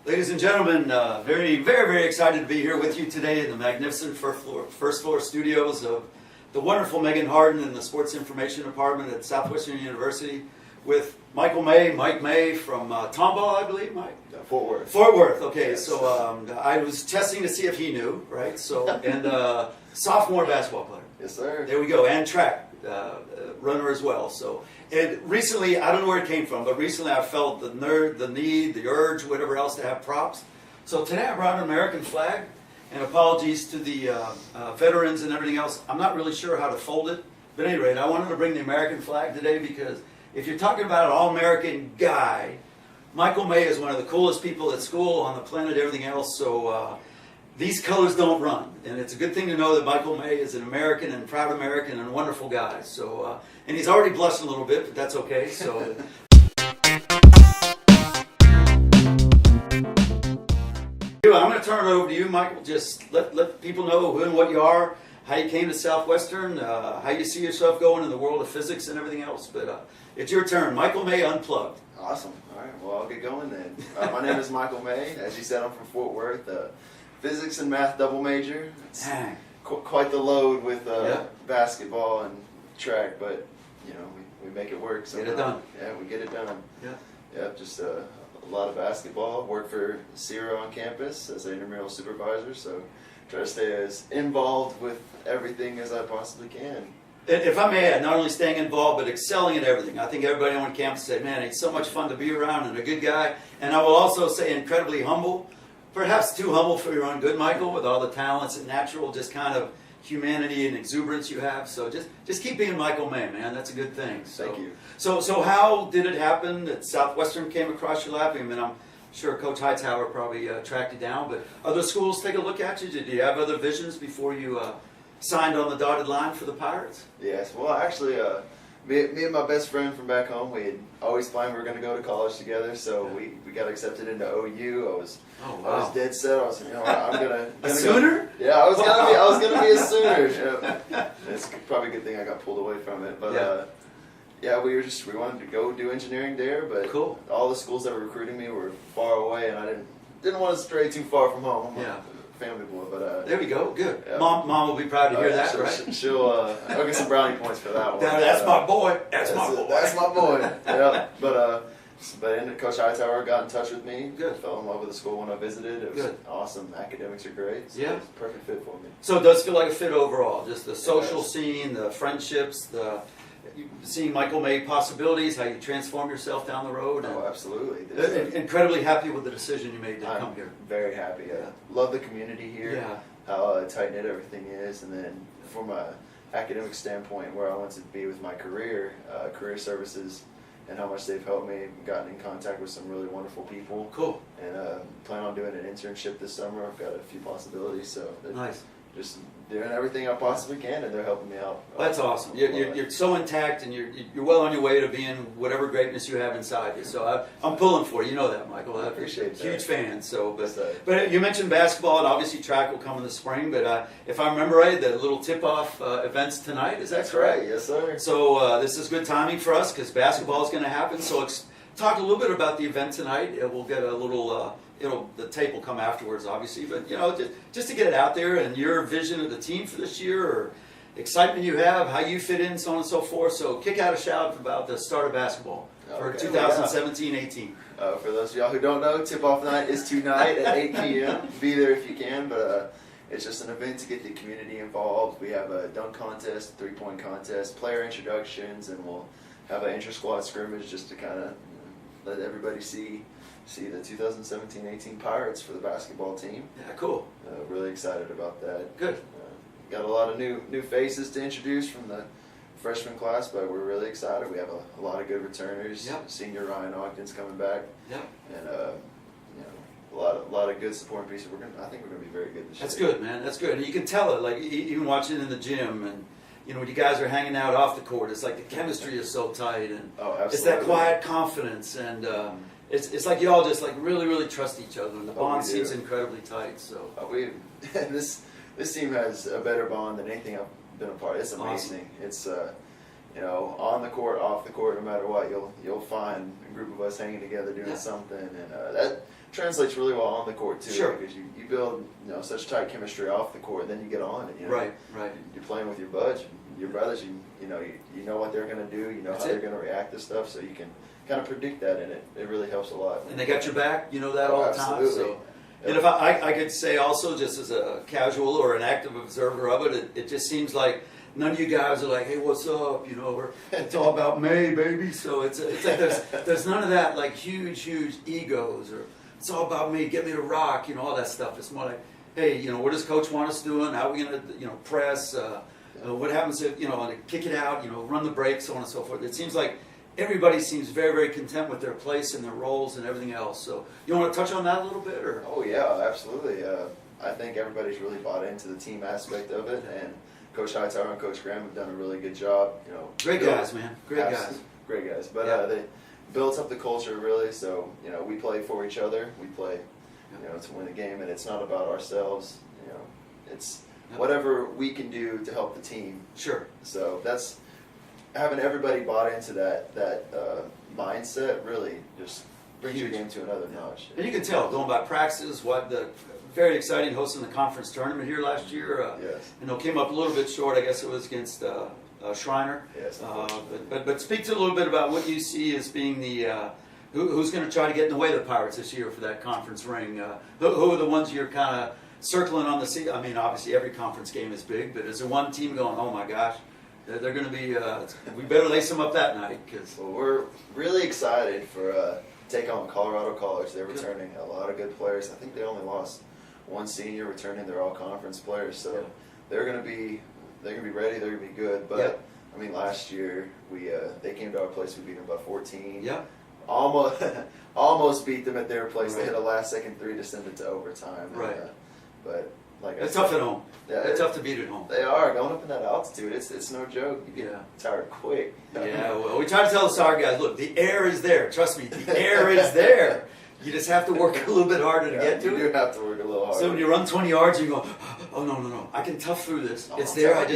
Ladies and gentlemen, very, very, very excited to be here with you today in the magnificent first floor studios of the wonderful Megan Harden in the Sports Information Department at Southwestern University with Mike May from Tomball, I believe, Mike? Fort Worth. Fort Worth, okay. Yes. So I was testing to see if he knew, right? So, and sophomore basketball player. Yes, sir. There we go, and track runner as well. So, and recently, I don't know where it came from, but recently I felt the need, the urge, whatever else to have props. So today I brought an American flag, and apologies to the veterans and everything else. I'm not really sure how to fold it, but at any rate, I wanted to bring the American flag today because if you're talking about an all-American guy, Michael May is one of the coolest people at school, on the planet, everything else. So these colors don't run, and it's a good thing to know that Michael May is an American and proud American and a wonderful guy. So, and he's already blushing a little bit, but that's okay. So. I'm going to turn it over to you, Michael. Just let people know who and what you are, how you came to Southwestern, how you see yourself going in the world of physics and everything else. But it's your turn. Michael May Unplugged. Awesome. All right. Well, I'll get going then. My name is Michael May. As you said, I'm from Fort Worth. Physics and math double major. It's quite the load with basketball and track, but you know we make it work. Get it done. Yeah, we get it done. Yeah. Yeah, just a lot of basketball. Work for Zero on campus as an intramural supervisor, so try to stay as involved with everything as I possibly can. If I may add, not only staying involved, but excelling at everything. I think everybody on campus said, man, he's so much fun to be around and a good guy. And I will also say incredibly humble. Perhaps too humble for your own good, Michael, with all the talents and natural just kind of humanity and exuberance you have. So just keep being Michael May, man. That's a good thing. So, thank you. So how did it happen that Southwestern came across your lap? I mean, I'm sure Coach Hightower probably tracked you down, but other schools take a look at you? Did you have other visions before you signed on the dotted line for the Pirates? Yes. Well, actually, me and my best friend from back home, we had always planned we were going to go to college together, so we got accepted into OU. I was dead set. I was, I'm gonna a Sooner? Yeah, I was gonna be a Sooner. It's probably a good thing I got pulled away from it, but we wanted to go do engineering there, but cool. All the schools that were recruiting me were far away, and I didn't want to stray too far from home. I'm a family boy, but there we go. Good. Yeah. Mom will be proud to hear that, right? She'll I'll get some brownie points for that one. That's my boy. That's my boy. That's my boy. Yeah, but Coach Hightower got in touch with me. Good. Fell in love with the school when I visited. It was awesome. Academics are great. So it's a perfect fit for me. So it does feel like a fit overall. Just the social scene, the friendships, seeing Michael May possibilities, how you transform yourself down the road. Oh, absolutely. Incredibly happy with the decision you made to come here. Very happy. I love the community here. Yeah. How tight-knit everything is, and then from an academic standpoint, where I want to be with my career services, and how much they've helped me. Gotten in contact with some really wonderful people. Cool. And plan on doing an internship this summer. I've got a few possibilities, so nice. Just doing everything I possibly can, and they're helping me out. That's awesome. You're so intact, and you're well on your way to being whatever greatness you have inside you. So I'm pulling for you. You know that, Michael. I appreciate that. Huge fan. So, but you mentioned basketball, and obviously track will come in the spring. But if I remember right, the little tip-off events tonight. Is that correct? Right. Yes, sir. So this is good timing for us because basketball is going to happen. So talk a little bit about the event tonight. We'll get a little. The tape will come afterwards, obviously, but just to get it out there and your vision of the team for this year, or excitement you have, how you fit in, so on and so forth. So kick out a shout about the start of basketball for 2017-18. For those of y'all who don't know, tip-off night is tonight at 8 p.m. Be there if you can, but it's just an event to get the community involved. We have a dunk contest, three-point contest, player introductions, and we'll have an inter-squad scrimmage just to kind of let everybody see the 2017-18 Pirates for the basketball team. Yeah, cool. Really excited about that. Good. Got a lot of new faces to introduce from the freshman class, but we're really excited. We have a lot of good returners. Yep. Senior Ryan Ogden's coming back. Yep. And a lot of good supporting pieces. I think we're gonna be very good this year. That's good, man. That's good. And you can tell it, like even watching in the gym, and when you guys are hanging out off the court, it's like the chemistry is so tight, and it's that quiet confidence, and it's like you all just like really, really trust each other, and the bond seems incredibly tight. So this team has a better bond than anything I've been a part of. It's amazing. Awesome. It's on the court, off the court, no matter what, you'll find a group of us hanging together doing something, and translates really well on the court too. Sure. Because you build such tight chemistry off the court, then you get on it. Right. You're playing with your buds, your brothers. You know what they're going to do. You know how they're going to react to stuff, so you can kind of predict that, and it really helps a lot. And they got your back. You know that all the time. Absolutely. So. And if I could say also, just as a casual or an active observer of it, it just seems like none of you guys are like, hey, what's up? It's all about May, baby. So it's like there's none of that like huge egos, or it's all about me, get me to rock, all that stuff. It's more like, hey, what does Coach want us doing? How are we gonna, press? What happens if, to kick it out? Run the break, so on and so forth. It seems like everybody seems very, very content with their place and their roles and everything else. So you want to touch on that a little bit, or? Oh yeah, absolutely. I think everybody's really bought into the team aspect of it, and Coach Hightower and Coach Graham have done a really good job. Great guys, man. Great guys. Great guys. But they built up the culture really. So we play for each other. We play, to win the game, and it's not about ourselves. It's whatever we can do to help the team. Sure. So that's having everybody bought into that mindset. Really, just brings your game to another notch. And you can tell going by practices, very exciting hosting the conference tournament here last year. Yes. Came up a little bit short. I guess it was against Shriner. Yes. But speak to a little bit about what you see as being the who's going to try to get in the way of the Pirates this year for that conference ring. Who are the ones you're kind of circling on the seat? I mean, obviously every conference game is big, but is there one team going, oh my gosh, they're going to be? We better lace them up that night because. Well, we're really excited for take on Colorado College. They're returning a lot of good players. I think they only lost one senior returning. They're all conference players, so they're going to be ready. They're going to be good. But I mean, last year they came to our place. We beat them by 14. Yeah. Almost beat them at their place. They hit a last-second three to send it to overtime. Right. But like it's tough at home. Yeah, it's tough to beat at home. They are going up in that altitude. It's no joke. You get tired quick. Yeah. Well, we try to tell the SAR guys, look, the air is there. Trust me, the air is there. You just have to work a little bit harder to get to it. You do have to work a little harder. So when you run 20 yards, you go, oh no, I can tough through this. It's there.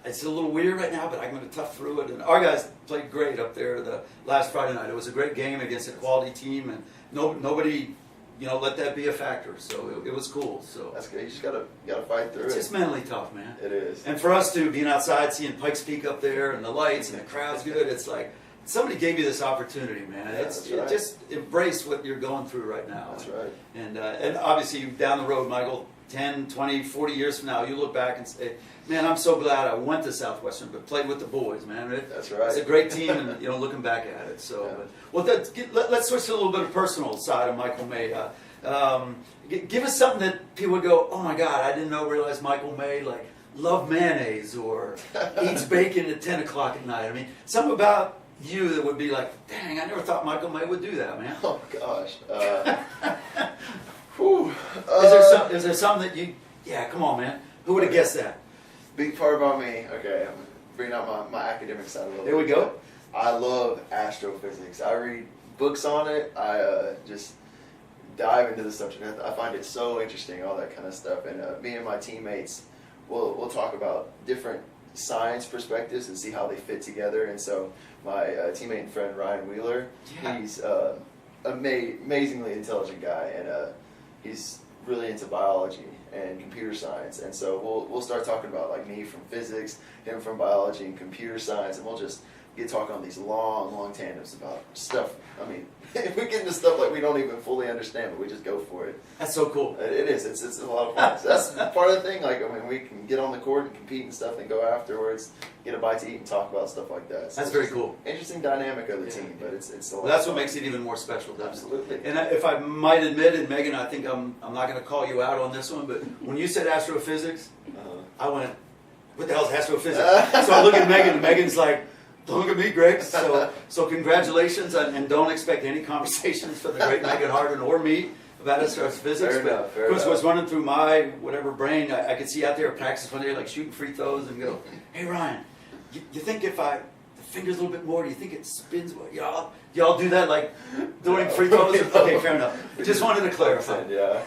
It's a little weird right now, but I'm going to tough through it. And our guys played great up there the last Friday night. It was a great game against a quality team, and nobody, let that be a factor. So it was cool. So that's good. You just gotta fight through it. It's just mentally tough, man. It is. And for us too, being outside, seeing Pikes Peak up there, and the lights, and the crowd's good. It's like somebody gave you this opportunity, man. Yeah, just embrace what you're going through right now. That's right. And obviously down the road, Michael, 10, 20, 40 years from now, you look back and say, man, I'm so glad I went to Southwestern, but played with the boys, man. That's right. It's a great team, and looking back at it. So, let's switch to a little bit of personal side of Michael May. Give us something that people would go, oh my God, I didn't realize Michael May loved mayonnaise or eats bacon at 10 o'clock at night. I mean, something about you that would be like, dang, I never thought Michael May would do that, man. Oh gosh. Is there something that you? Yeah, come on, man. Who would have guessed that? Big part about me. Okay, I'm bringing out my academic side a little bit. There we go. I love astrophysics. I read books on it. I just dive into the subject. I find it so interesting, all that kind of stuff. And me and my teammates, we'll talk about different science perspectives and see how they fit together. And so my teammate and friend Ryan Wheeler, he's amazingly intelligent guy, and he's really into biology and computer science. And so we'll start talking about me from physics, him from biology and computer science, and we'll just get talking on these long tangents about stuff. I mean, we get into stuff we don't even fully understand, but we just go for it. That's so cool. It is. It's a lot of fun. So that's part of the thing. We can get on the court and compete and stuff, and go afterwards, get a bite to eat, and talk about stuff like that. So that's very cool. Interesting dynamic of the team, but it's a lot. Well, that's what makes it even more special. Absolutely. And if I might admit, and Megan, I think I'm not going to call you out on this one, but when you said astrophysics, I went, what the hell is astrophysics? So I look at Megan, and Megan's like, don't look at me, Greg. So congratulations, and don't expect any conversations for the great Megan Harden or me about astrophysics. Fair enough. Of course, what's running through my brain, I could see out there at practice one day, shooting free throws, and go, hey Ryan, you think if the fingers a little bit more, do you think it spins? Y'all do that during free throws? Okay, fair enough. Just wanted to clarify. Yeah,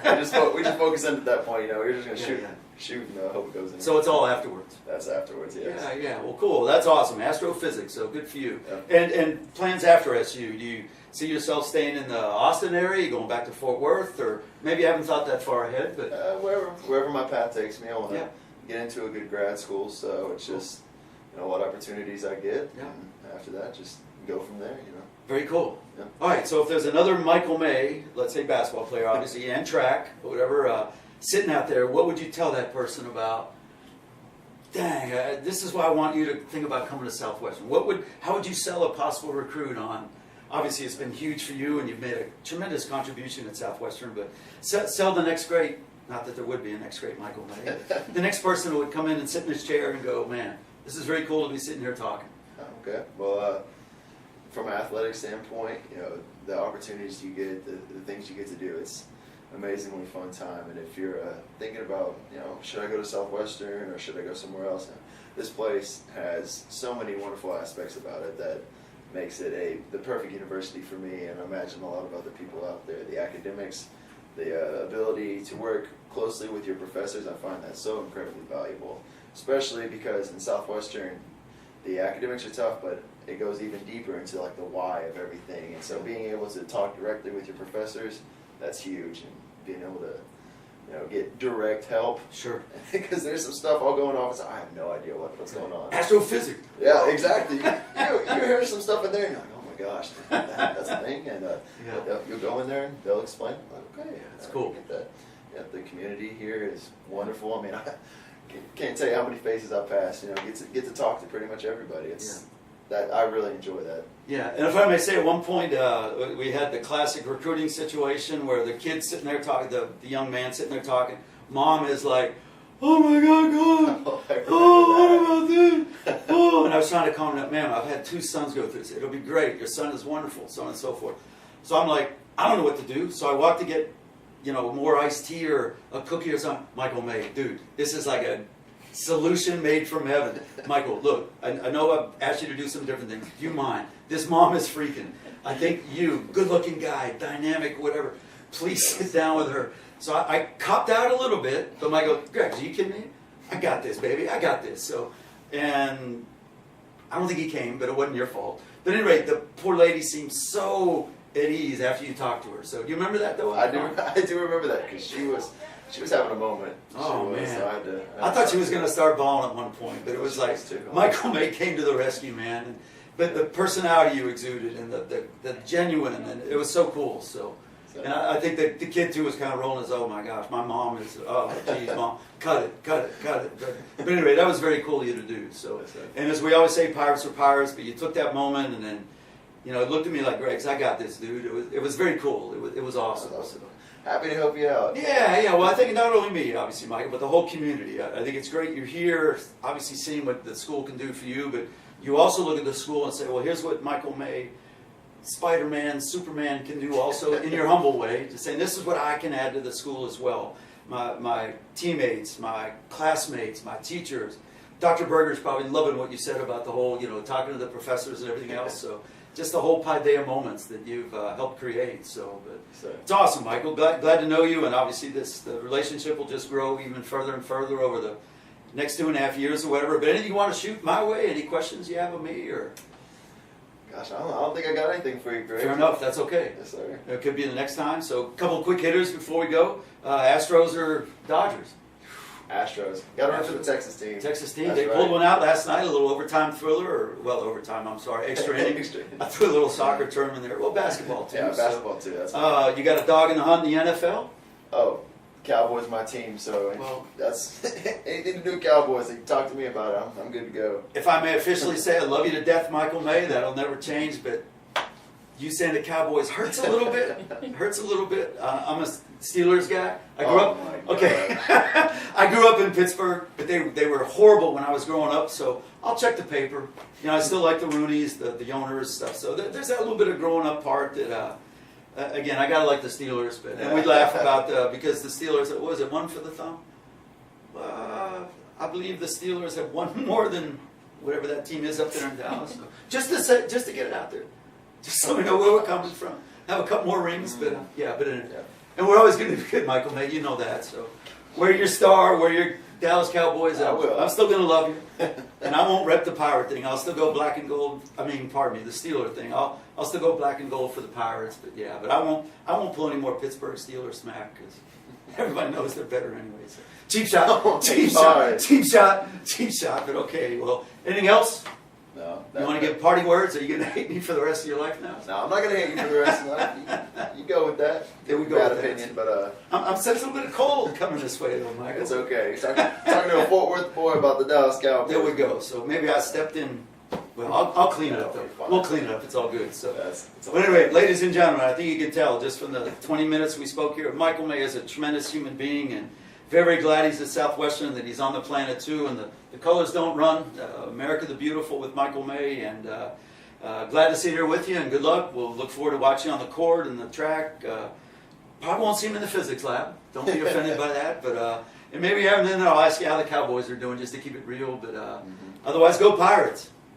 we just focus in at that point. We're just gonna shoot and hope it goes in. So it's all afterwards. That's afterwards, yes. Yeah. Well, cool. That's awesome. Astrophysics. So good for you. Yep. And plans after SU? see yourself staying in the Austin area, you going back to Fort Worth, or maybe you haven't thought that far ahead? But wherever my path takes me, I want to Yeah. get into a good grad school. So it's just what opportunities I get. Yeah. And after that, just go from there. Very cool. Yeah. All right, so if there's another Michael May, let's say basketball player, obviously, and track, or whatever, sitting out there, what would you tell that person about? Dang, this is why I want you to think about coming to Southwestern. How would you sell a possible recruit on? Obviously, it's been huge for you, and you've made a tremendous contribution at Southwestern. But sell the next great. Not that there would be a next great Michael May. The next person who would come in and sit in his chair and go, "Man, this is very cool to be sitting here talking." Okay. Well, from an athletic standpoint, the opportunities you get, the things you get to do, it's amazingly fun time. And if you're thinking about, should I go to Southwestern or should I go somewhere else? This place has so many wonderful aspects about it that makes it the perfect university for me, and I imagine a lot of other people out there. The academics, the ability to work closely with your professors, I find that so incredibly valuable, especially because in Southwestern, the academics are tough, but it goes even deeper into like the why of everything. And so being able to talk directly with your professors, that's huge. And being able to, get direct help. Sure. Because there's some stuff all going on. I have no idea what's going on. Astrophysics. Yeah, exactly. You hear some stuff in there, and you're like, oh my gosh, that's a thing. And you'll go in there, and they'll explain. Like, okay, that's cool. Get that. Yeah, the community here is wonderful. I mean, I can't tell you how many faces I've passed. Get to talk to pretty much everybody. That I really enjoy that. Yeah, and if I may say, at one point we had the classic recruiting situation where the kid's sitting there talking, the young man sitting there talking. Mom is like, "Oh my God, what about this? Oh," and I was trying to calm him up. "Ma'am, I've had 2 sons go through this. It'll be great. Your son is wonderful," so on and so forth. So I'm like, I don't know what to do. So I walked to get, more iced tea or a cookie or something. Michael May, dude, this is like a solution made from heaven. Michael, look, I know I've asked you to do some different things. Do you mind? This mom is freaking. I think you, good-looking guy, dynamic, whatever, please sit down with her. So I copped out a little bit, but Michael, Greg, are you kidding me? I got this, baby. I got this. So, and I don't think he came, but it wasn't your fault. But at any rate, the poor lady seemed so at ease after you talked to her. So do you remember that, though? I do remember that, because she was having a moment. Oh, man. So I thought she was going to start bawling at one point, but it was like Michael May came to the rescue, man. But the personality you exuded and the genuine, and it was so cool. So, and I think that the kid, too, was kind of rolling his, "Oh, my gosh, my mom is, oh, geez, Mom, cut it. But anyway, that was very cool of you to do. So, and as we always say, pirates are pirates, but you took that moment and then, it looked at me like, "Greg's, I got this, dude." It was very cool. It was awesome. So, happy to help you out. Yeah. Well, I think not only me, obviously, Michael, but the whole community. I think it's great you're here, obviously seeing what the school can do for you, but you also look at the school and say, well, here's what Michael May, Spider-Man, Superman can do also in your humble way, just saying this is what I can add to the school as well. My teammates, my classmates, my teachers. Dr. Berger's probably loving what you said about the whole, talking to the professors and everything else. So just the whole Paideia moments that you've helped create. So, but it's awesome, Michael. Glad to know you, and obviously the relationship will just grow even further and further over the next 2.5 years or whatever. But anything you want to shoot my way? Any questions you have of me? Or gosh, I don't think I got anything for you, Greg. Fair enough. That's okay. Yes, sir. It could be the next time. So a couple of quick hitters before we go. Astros or Dodgers? Astros. Got to run for the Texas team. Texas team. That's They pulled one out last night, a little overtime thriller, extra inning. I threw a little soccer term in there. Well, basketball too. Yeah, basketball too. That's you got a dog in the hunt in the NFL? Oh, Cowboys my team, so that's anything to do with Cowboys. They can talk to me about it. I'm good to go. If I may officially say I love you to death, Michael May, that'll never change, but you saying the Cowboys hurts a little bit. I'm a Steelers guy. I grew up. Okay, I grew up in Pittsburgh, but they were horrible when I was growing up. So I'll check the paper. I still like the Roonies, the owners stuff. So there's that little bit of growing up part that. Again, I gotta like the Steelers, and we laugh about because the Steelers. What was it, one for the thumb? I believe the Steelers have won more than whatever that team is up there in Dallas. So just to get it out there. Just so we know where we're coming from. Have a couple more rings, but and we're always going to be good, Michael May. You know that. So wear your star, wear your Dallas Cowboys, I will. I'm still going to love you. And I won't rep the Pirate thing. I'll still go black and gold. Pardon me, the Steeler thing. I'll still go black and gold for the Pirates. But yeah, but I won't pull any more Pittsburgh Steelers smack because everybody knows they're better anyways. So. Cheap shot, cheap shot, cheap shot, cheap shot. But okay, well, anything else? No. You want to give party words? Are you going to hate me for the rest of your life now? No, I'm not going to hate you for the rest of life. You go with that. There we go. Bad opinion, but I'm sensing a little bit of cold coming this way, though, Michael. it's okay. You're talking to a Fort Worth boy about the Dallas Cowboys. There we go. So maybe I stepped in. Well, I'll clean it up, though. We'll clean it up. It's all good. So, but anyway, ladies and gentlemen, I think you can tell just from the 20 minutes we spoke here, Michael May is a tremendous human being, and very glad he's at Southwestern, that he's on the planet too, and the colors don't run. America the Beautiful with Michael May, and glad to sit here with you, and good luck. We'll look forward to watching you on the court and the track. Probably won't see him in the physics lab. Don't be offended by that, but and maybe every then I'll ask you how the Cowboys are doing just to keep it real. But otherwise, go Pirates.